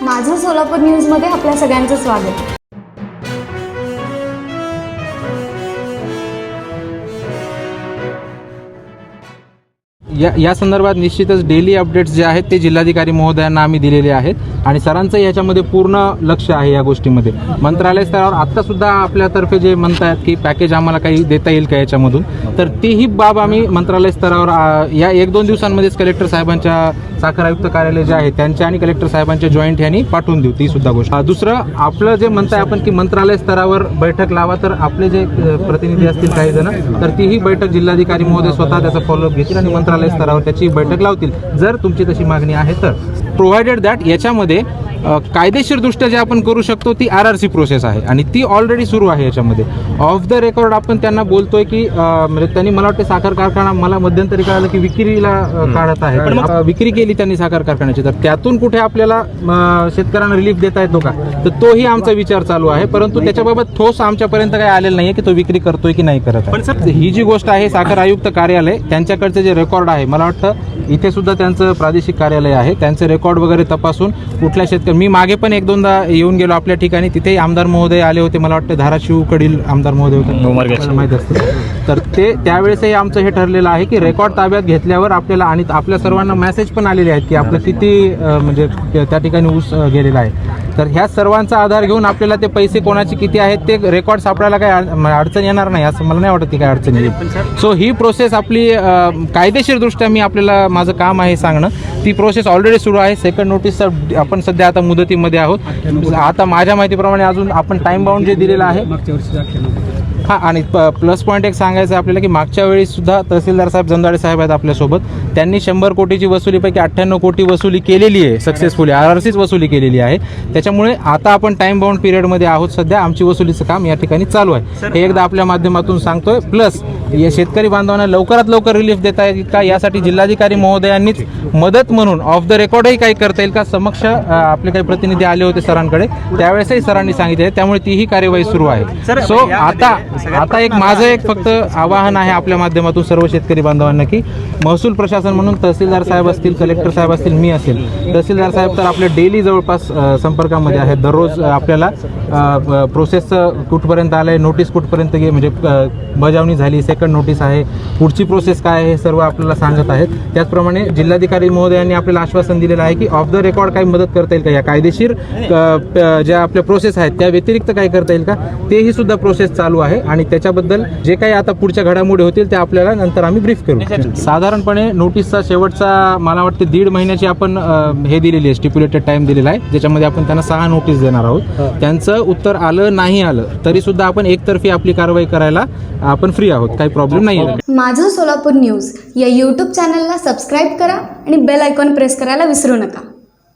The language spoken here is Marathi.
माझं सोलापूर न्यूजमध्ये आपल्या सगळ्यांचं स्वागत. या संदर्भात निश्चितच डेली अपडेट्स जे आहेत ते जिल्हाधिकारी महोदयांना आम्ही दिलेले आहेत आणि सरांचं याच्यामध्ये पूर्ण लक्ष आहे या गोष्टीमध्ये. मंत्रालय स्तरावर आत्तासुद्धा आपल्यातर्फे जे म्हणतात की पॅकेज आम्हाला काही देता येईल का याच्यामधून, तर तीही बाब आम्ही मंत्रालय स्तरावर या 1-2 दिवसांमध्येच कलेक्टर साहेबांच्या साखर आयुक्त कार्यालय जे आहे त्यांच्या आणि कलेक्टर साहेबांच्या जॉईंट यांनी पाठवून देऊ ती सुद्धा गोष्ट. दुसरं आपलं जे म्हणताय आपण की मंत्रालय स्तरावर बैठक लावा, तर आपले जे प्रतिनिधी असतील काही जण तर तीही बैठक जिल्हाधिकारी महोदय स्वतः त्याचा फॉलोअप घेतील आणि मंत्रालय स्तरावर त्याची बैठक लावतील जर तुमची तशी मागणी आहे तर. प्रोव्हाइडेड दॅट याच्यामध्ये कायदेशीरदृष्ट्या जे आपण करू शकतो ती RRC प्रोसेस आहे आणि ती ऑलरेडी सुरू आहे. याच्यामध्ये ऑफ द रेकॉर्ड आपण त्यांना बोलतोय की म्हणजे त्यांनी मला वाटते साखर कारखाना मला मध्यंतरी कळालं की विक्रीला काढत आहे, पण विक्री केली त्यांनी साखर कारखान्याची, तर त्यातून कुठे आपल्याला शेतकऱ्यांना रिलीफ देता येतो का, तर तोही आमचा विचार चालू आहे. परंतु त्याच्याबाबत ठोस आमच्यापर्यंत काही आलेलं नाही की तो विक्री करतोय की नाही करत. पण सर ही जी गोष्ट आहे साखर आयुक्त कार्यालय त्यांच्याकडचे जे रेकॉर्ड आहे, मला वाटतं इथे सुद्धा त्यांचं प्रादेशिक कार्यालय आहे, त्यांचे रेकॉर्ड वगैरे तपासून कुठल्या शेतकरी मी मागे पण 1-2दा येऊन गेलो आपल्या ठिकाणी, तिथेही आमदार महोदय आले होते, मला वाटतं धाराशिवकडील आमदार महोदय होते माहीत असतं, तर ते त्यावेळेसही आमचं हे ठरलेलं आहे की रेकॉर्ड ताब्यात घेतल्यावर आपल्याला आणि आपल्या सर्वांना मेसेज पण आलेले आहेत की आपलं किती म्हणजे त्या ठिकाणी ऊस गेलेला आहे, तर ह्या सर्वांचा आधार घेऊन आपल्याला ते पैसे कोणाचे किती आहेत ते रेकॉर्ड सापडायला काही अडचण येणार नाही असं मला नाही वाटत की काय अडचण येईल. सो ही प्रोसेस आपली कायदेशीरदृष्ट्या मी आपल्याला माझं काम आहे सांगणं, ती प्रोसेस ऑलरेडी सुरू आहे. सेकंड नोटीसचा आपण सध्या आता मुदतीमध्ये आहोत. आता माझ्या माहितीप्रमाणे अजून आपण टाइम बाउंड जे दिलेलं आहे हां, आणि प्लस पॉईंट एक सांगायचं आहे आपल्याला की मागच्या वेळी सुद्धा तहसीलदार साहेब जंदाडे साहेब आहेत आपल्यासोबत, त्यांनी 100 कोटीची वसुलीपैकी 98 कोटी वसुली केलेली आहे सक्सेसफुली, RRCच वसुली केलेली आहे. त्याच्यामुळे आता आपण टाइम बाउंड पिरियडमध्ये आहोत. सध्या आमची वसुलीचं काम या ठिकाणी चालू आहे, हे एकदा आपल्या माध्यमातून सांगतोय. प्लस या शेतकरी बांधवांना लवकरात लवकर रिलीफ देता येईल का यासाठी जिल्हाधिकारी महोदयांनीच मदत म्हणून ऑफ द रेकॉर्डही काही करता येईल का, समक्ष आपले काही प्रतिनिधी आले होते सरांकडे, त्यावेळेसही सरांनी सांगितले, त्यामुळे तीही कार्यवाही सुरू आहे. सो आता एक माझं एक फक्त आवाहन आहे आपल्या माध्यमातून सर्व शेतकरी बांधवांना की महसूल प्रशासन म्हणून तहसीलदार साहेब असतील, कलेक्टर साहेब असतील, मी असेल, तहसीलदार साहेब तर आपल्या डेली जवळपास संपर्कामध्ये आहेत. दररोज आपल्याला प्रोसेसचं कुठपर्यंत आलं आहे, नोटीस कुठपर्यंत म्हणजे बजावणी झाली, सेकंड नोटीस आहे, पुढची प्रोसेस काय आहे, हे सर्व आपल्याला सांगत आहेत. त्याचप्रमाणे जिल्हाधिकारी महोदयांनी आपल्याला आश्वासन दिलेलं आहे की ऑफ द रेकॉर्ड काही मदत करता येईल का, या कायदेशीर ज्या आपल्या प्रोसेस आहेत त्या व्यतिरिक्त काही करता येईल का, तेही सुद्धा प्रोसेस चालू आहे आणि त्याच्याबद्दल जे काही आता पुढच्या घडामोडी होतील त्या आपल्याला नंतर आम्ही ब्रीफ करू. साधारणपणे नोटीसचा शेवटचा मला वाटते 1.5 महिन्याची आपण हे दिलेली आहे, स्टिप्युलेटेड टाइम दिलेला आहे, ज्याच्यामध्ये आपण त्यांना 6 नोटीस देणार आहोत. त्यांचं उत्तर आलं नाही आलं तरी सुद्धा आपण एकतर्फी आपली कारवाई करायला आपण फ्री आहोत, काही प्रॉब्लेम नाही आहे. माझं सोलापूर न्यूज या YouTube चॅनलला सबस्क्राईब करा आणि बेल आयकॉन प्रेस करायला विसरू नका.